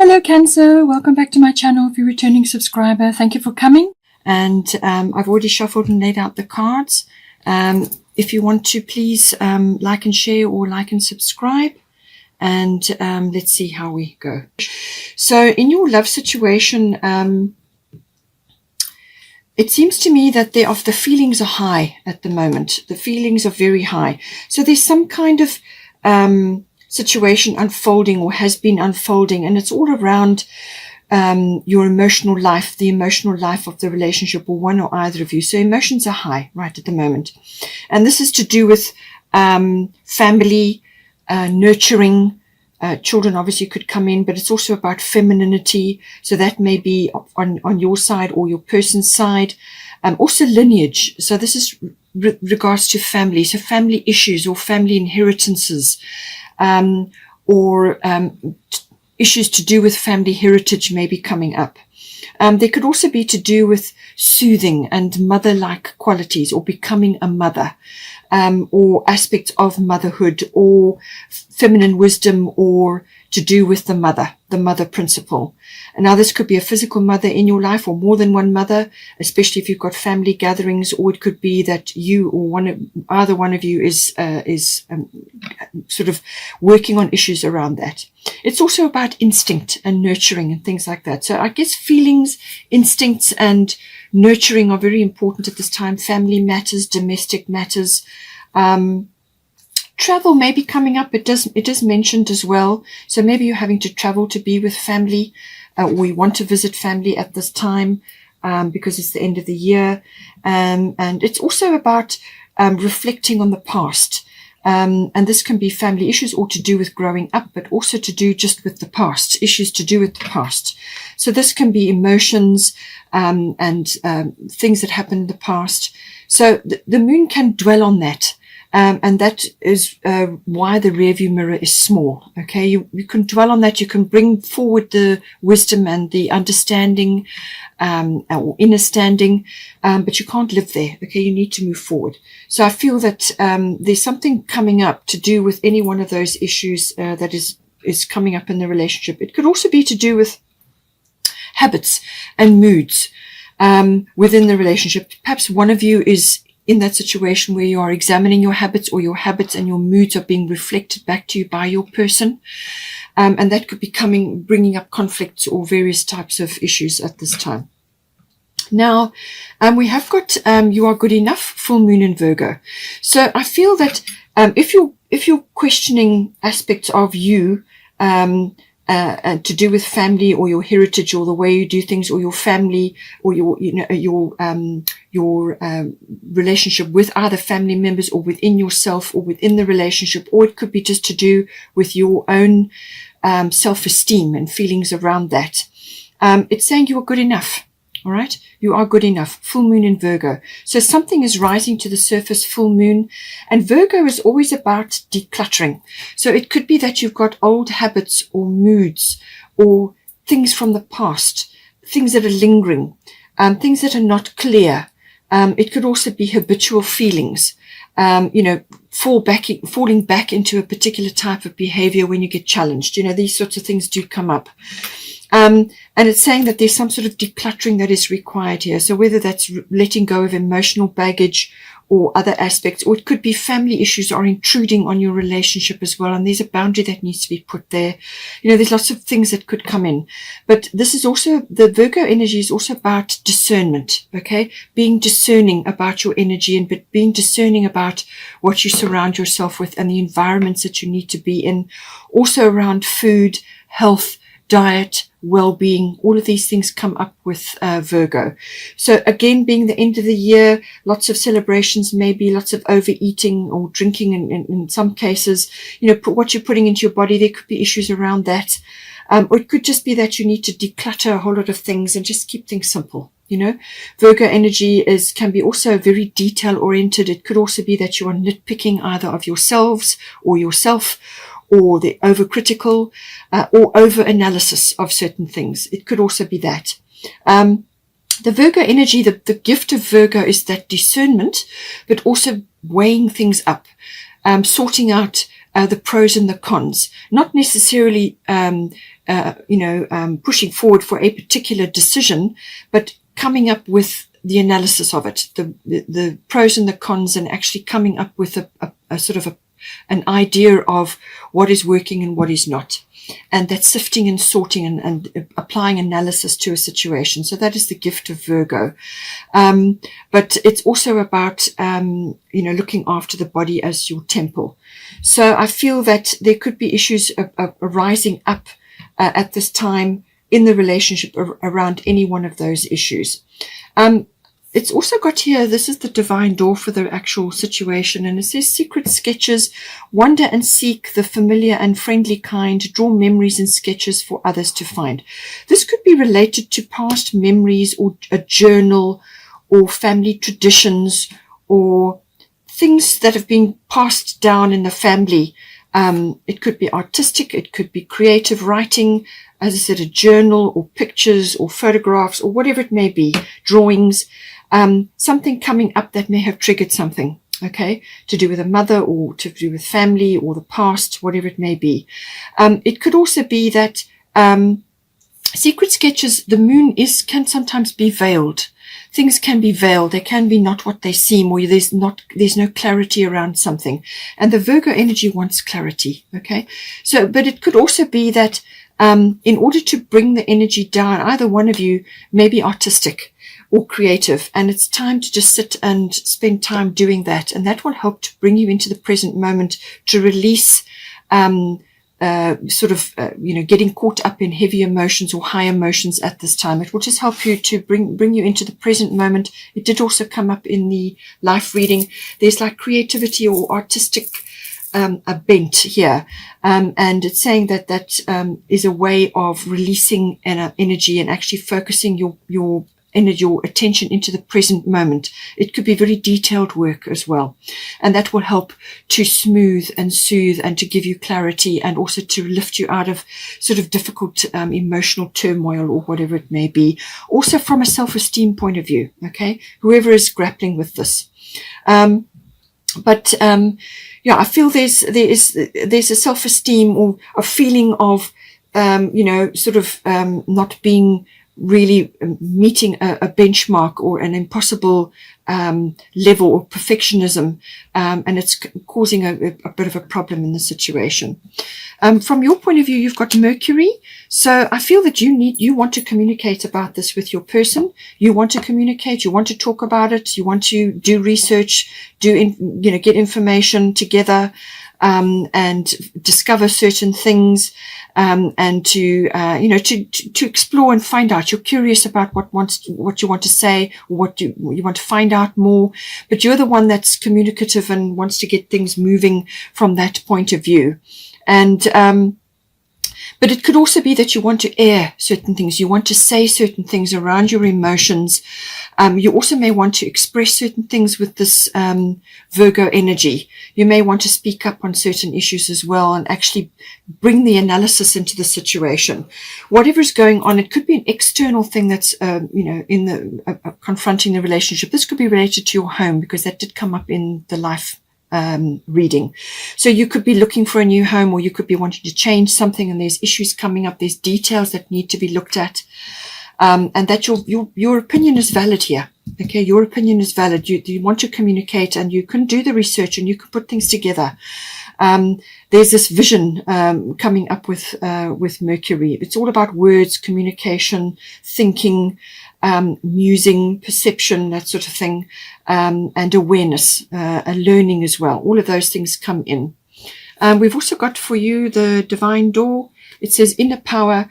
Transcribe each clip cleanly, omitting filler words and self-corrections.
Hello Cancer, welcome back to my channel. If you're a returning subscriber, thank you for coming. And I've already shuffled and laid out the cards. If you want to, please like and share or like and subscribe. And let's see how we go. So in your love situation, it seems to me that the feelings are high at the moment. The feelings are very high. So there's some kind of situation unfolding or has been unfolding, and it's all around your emotional life, the emotional life of the relationship, or one or either of you. So emotions are high right at the moment. And this is to do with family, nurturing. Children obviously could come in, but it's also about femininity. So that may be on your side or your person's side. Also lineage. So this is regards to family. So family issues or family inheritances. Or issues to do with family heritage may be coming up. They could also be to do with soothing and mother-like qualities, or becoming a mother, or aspects of motherhood, or feminine wisdom, or to do with the mother principle. And now this could be a physical mother in your life, or more than one mother, especially if you've got family gatherings, or it could be that you or either one of you is sort of working on issues around that. It's also about instinct and nurturing and things like that. So I guess feelings, instincts, and nurturing are very important at this time. Family matters, domestic matters. Travel may be coming up. It is mentioned as well. So maybe you're having to travel to be with family, or you want to visit family at this time, because it's the end of the year. And it's also about reflecting on the past. And this can be family issues, or to do with growing up, but also to do just with the past, issues to do with the past. So this can be emotions, and things that happened in the past. So the moon can dwell on that. And that is why the rearview mirror is small. Okay, you can dwell on that. You can bring forward the wisdom and the understanding, or inner standing, but you can't live there. Okay, you need to move forward. So I feel that there's something coming up to do with any one of those issues that is coming up in the relationship. It could also be to do with habits and moods within the relationship. Perhaps one of you is in that situation where you are examining your habits, or your habits and your moods are being reflected back to you by your person. And that could be bringing up conflicts or various types of issues at this time. Now, we have got, you are good enough, full moon in Virgo. So I feel that, if you're questioning aspects of you, to do with family or your heritage or the way you do things, or your family, or your relationship with other family members, or within yourself, or within the relationship, or it could be just to do with your own self-esteem and feelings around that. It's saying you are good enough. All right, you are good enough. Full moon in Virgo. So something is rising to the surface, full moon. And Virgo is always about decluttering. So it could be that you've got old habits or moods or things from the past, things that are lingering, things that are not clear. It could also be habitual feelings, falling back into a particular type of behavior when you get challenged. These sorts of things do come up. And it's saying that there's some sort of decluttering that is required here. So whether that's letting go of emotional baggage or other aspects, or it could be family issues are intruding on your relationship as well. And there's a boundary that needs to be put there. There's lots of things that could come in. But this is also, the Virgo energy is also about discernment, okay? Being discerning about your energy, and but being discerning about what you surround yourself with and the environments that you need to be in. Also around food, health, diet, well-being, all of these things come up with Virgo. So again, being the end of the year, lots of celebrations, maybe lots of overeating or drinking in some cases. What you're putting into your body, there could be issues around that. Or it could just be that you need to declutter a whole lot of things and just keep things simple. Virgo energy can be also very detail oriented. It could also be that you are nitpicking either of yourselves or yourself, or the overcritical, or over-analysis of certain things. It could also be that. The Virgo energy, the gift of Virgo is that discernment, but also weighing things up, sorting out the pros and the cons, not necessarily pushing forward for a particular decision, but coming up with the analysis of it, the pros and the cons, and actually coming up with a sort of an idea of what is working and what is not. And that's sifting and sorting and applying analysis to a situation. So that is the gift of Virgo. But it's also about, looking after the body as your temple. So I feel that there could be issues arising up at this time in the relationship around any one of those issues. It's also got here, this is the divine door for the actual situation, and it says secret sketches, wander and seek the familiar and friendly kind, draw memories and sketches for others to find. This could be related to past memories or a journal or family traditions or things that have been passed down in the family. It could be artistic, it could be creative writing, as I said, a journal or pictures or photographs or whatever it may be, drawings. Something coming up that may have triggered something, okay, to do with a mother or to do with family or the past, whatever it may be. It could also be that secret sketches, the moon can sometimes be veiled. Things can be veiled. They can be not what they seem, or there's no clarity around something. And the Virgo energy wants clarity, okay? So, but it could also be that in order to bring the energy down, either one of you may be artistic or creative, and it's time to just sit and spend time doing that, and that will help to bring you into the present moment, to release getting caught up in heavy emotions or high emotions at this time. It will just help you to bring you into the present moment. It did also come up in the life reading. There's like creativity or artistic a bent here, and it's saying that is a way of releasing energy and actually focusing your attention into the present moment. It could be very detailed work as well, and that will help to smooth and soothe and to give you clarity, and also to lift you out of sort of difficult emotional turmoil or whatever it may be. Also from a self-esteem point of view, okay, whoever is grappling with this. I feel there's a self-esteem or a feeling of not being really meeting a benchmark or an impossible level of perfectionism, and it's causing a bit of a problem in the situation. From your point of view, you've got Mercury, so I feel that you want to communicate about this with your person. You want to communicate, you want to talk about it, you want to do research, get information together, and discover certain things, and to explore and find out. You're curious about what you want to say, or what you want to find out more, but you're the one that's communicative and wants to get things moving from that point of view. And but it could also be that you want to air certain things. You want to say certain things around your emotions. You also may want to express certain things with this Virgo energy. You may want to speak up on certain issues as well and actually bring the analysis into the situation. Whatever is going on, it could be an external thing that's, confronting the relationship. This could be related to your home, because that did come up in the life reading. So you could be looking for a new home, or you could be wanting to change something, and there's issues coming up, there's details that need to be looked at, and that your opinion is valid here. Okay, your opinion is valid. You want to communicate, and you can do the research, and you can put things together. There's this vision coming up with Mercury. It's all about words, communication, thinking, musing, perception, that sort of thing, and awareness, learning as well. All of those things come in. We've also got for you the divine door. It says, inner power.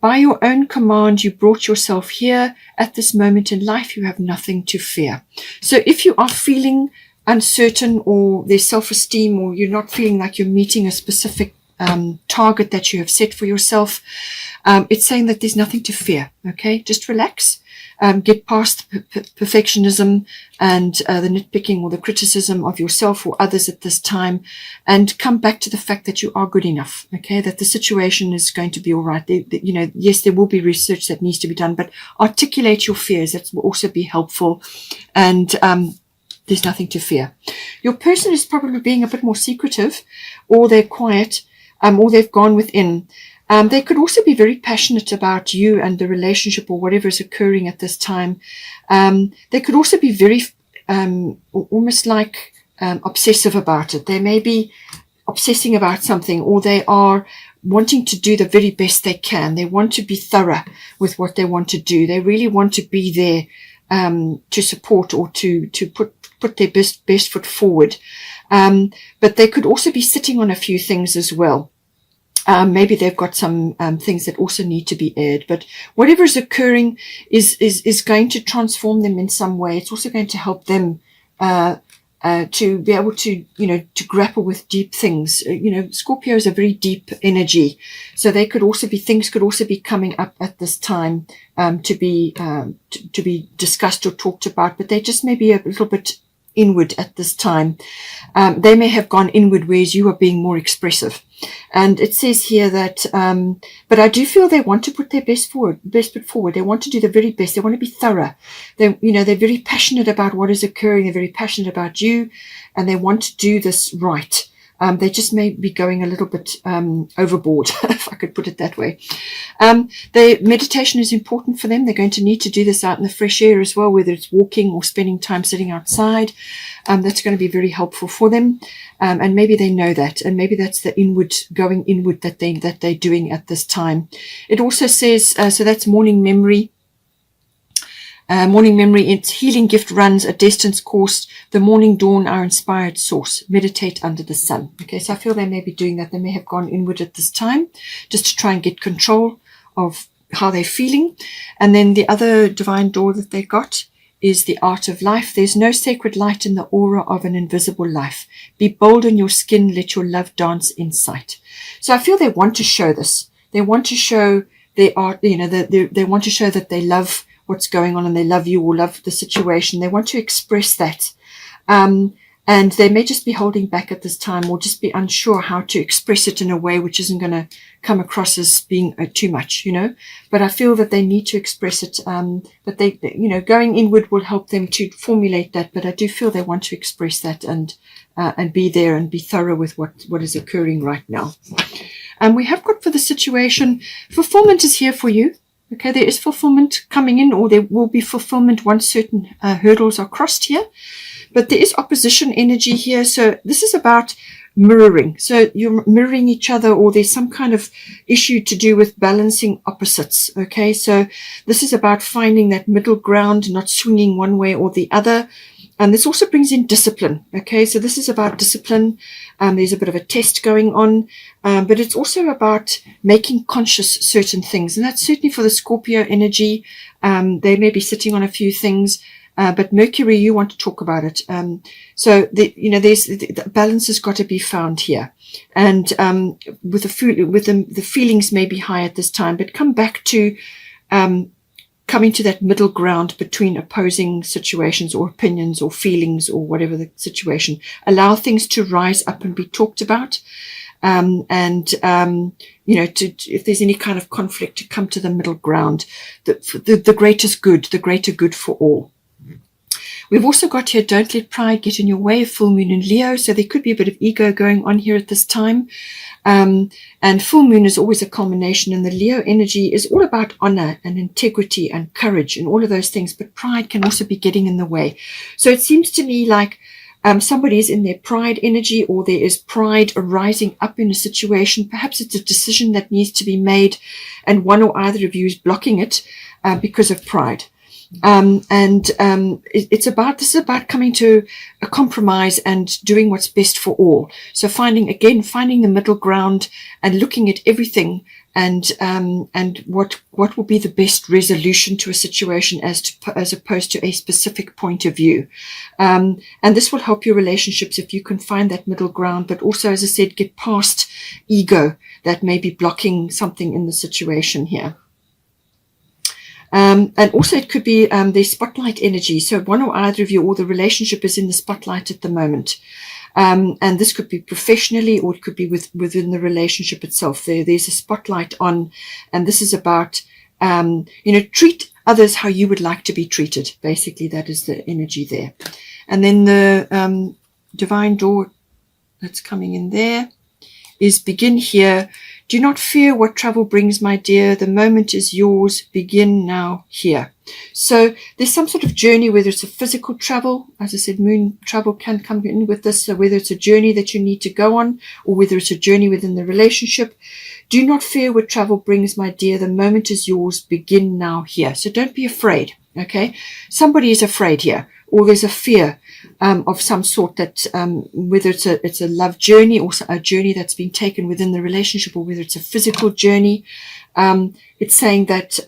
By your own command, you brought yourself here. At this moment in life, you have nothing to fear. So if you are feeling uncertain, or there's self-esteem, or you're not feeling like you're meeting a specific target that you have set for yourself, it's saying that there's nothing to fear. Okay, just relax. Get past perfectionism and the nitpicking or the criticism of yourself or others at this time, and come back to the fact that you are good enough, okay, that the situation is going to be all right. Yes, there will be research that needs to be done, but articulate your fears. That will also be helpful, and there's nothing to fear. Your person is probably being a bit more secretive, or they're quiet, or they've gone within. They could also be very passionate about you and the relationship or whatever is occurring at this time. They could also be very almost like obsessive about it. They may be obsessing about something, or they are wanting to do the very best they can. They want to be thorough with what they want to do. They really want to be there to support or to put their best foot forward. But they could also be sitting on a few things as well. Maybe they've got some things that also need to be aired, but whatever is occurring is going to transform them in some way. It's also going to help them to be able to, to grapple with deep things. Scorpio is a very deep energy, so things could also be coming up at this time to be discussed or talked about, but they just may be a little bit inward at this time. They may have gone inward, whereas you are being more expressive. And it says here that, but I do feel they want to put their best foot forward. They want to do the very best. They want to be thorough. They're very passionate about what is occurring. They're very passionate about you, and they want to do this right. They just may be going a little bit overboard, if I could put it that way. Meditation is important for them. They're going to need to do this out in the fresh air as well, whether it's walking or spending time sitting outside. That's going to be very helpful for them. And maybe they know that, and maybe that's the going inward that they're doing at this time. It also says, so that's morning memory. Morning memory, its healing gift runs a distance course. The morning dawn, our inspired source. Meditate under the sun. Okay, so I feel they may be doing that. They may have gone inward at this time just to try and get control of how they're feeling. And then the other divine door that they got is the art of life. There's no sacred light in the aura of an invisible life. Be bold in your skin. Let your love dance in sight. So I feel they want to show this. They want to show their art, they want to show that they love what's going on and they love you or love the situation. They want to express that. And they may just be holding back at this time, or just be unsure how to express it in a way which isn't going to come across as being too much, But I feel that they need to express it. But they, going inward will help them to formulate that. But I do feel they want to express that and be there and be thorough with what is occurring right now. And we have got for the situation, fulfillment is here for you. Okay, there is fulfillment coming in, or there will be fulfillment once certain hurdles are crossed here. But there is opposition energy here. So this is about mirroring. So you're mirroring each other, or there's some kind of issue to do with balancing opposites. Okay, so this is about finding that middle ground, not swinging one way or the other. And this also brings in discipline. Okay, so this is about discipline. There's a bit of a test going on, but it's also about making conscious certain things. And that's certainly for the Scorpio energy. They may be sitting on a few things, but Mercury, you want to talk about it. So the balance has got to be found here. And with the feelings may be high at this time, but come back to coming to that middle ground between opposing situations or opinions or feelings or whatever the situation. Allow things to rise up and be talked about. If there's any kind of conflict, to come to the middle ground, the greatest good, the greater good for all. We've also got here, don't let pride get in your way, full moon in Leo. So there could be a bit of ego going on here at this time. And full moon is always a culmination, and the Leo energy is all about honor and integrity and courage and all of those things. But pride can also be getting in the way. So it seems to me like somebody is in their pride energy, or there is pride arising up in a situation. Perhaps it's a decision that needs to be made, and one or either of you is blocking it because of pride. This is about coming to a compromise and doing what's best for all. So finding the middle ground and looking at everything and what will be the best resolution to a situation as opposed to a specific point of view. And this will help your relationships if you can find that middle ground, but also, as I said, get past ego that may be blocking something in the situation here. And also it could be the spotlight energy. So one or either of you, or the relationship is in the spotlight at the moment. And this could be professionally, or it could be within the relationship itself. There's a spotlight on, and this is about, treat others how you would like to be treated. Basically, that is the energy there. And then the divine door that's coming in there is begin here Do not fear what travel brings, my dear. The moment is yours. Begin now here. So there's some sort of journey, whether it's a physical travel, as I said, moon travel can come in with this. So whether it's a journey that you need to go on, or whether it's a journey within the relationship. Do not fear what travel brings, my dear. The moment is yours. Begin now here. So don't be afraid. Okay. Somebody is afraid here, or there's a fear of some sort that, whether it's a love journey or a journey that's been taken within the relationship, or whether it's a physical journey. It's saying that,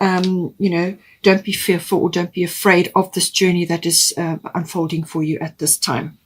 don't be fearful or don't be afraid of this journey that is unfolding for you at this time.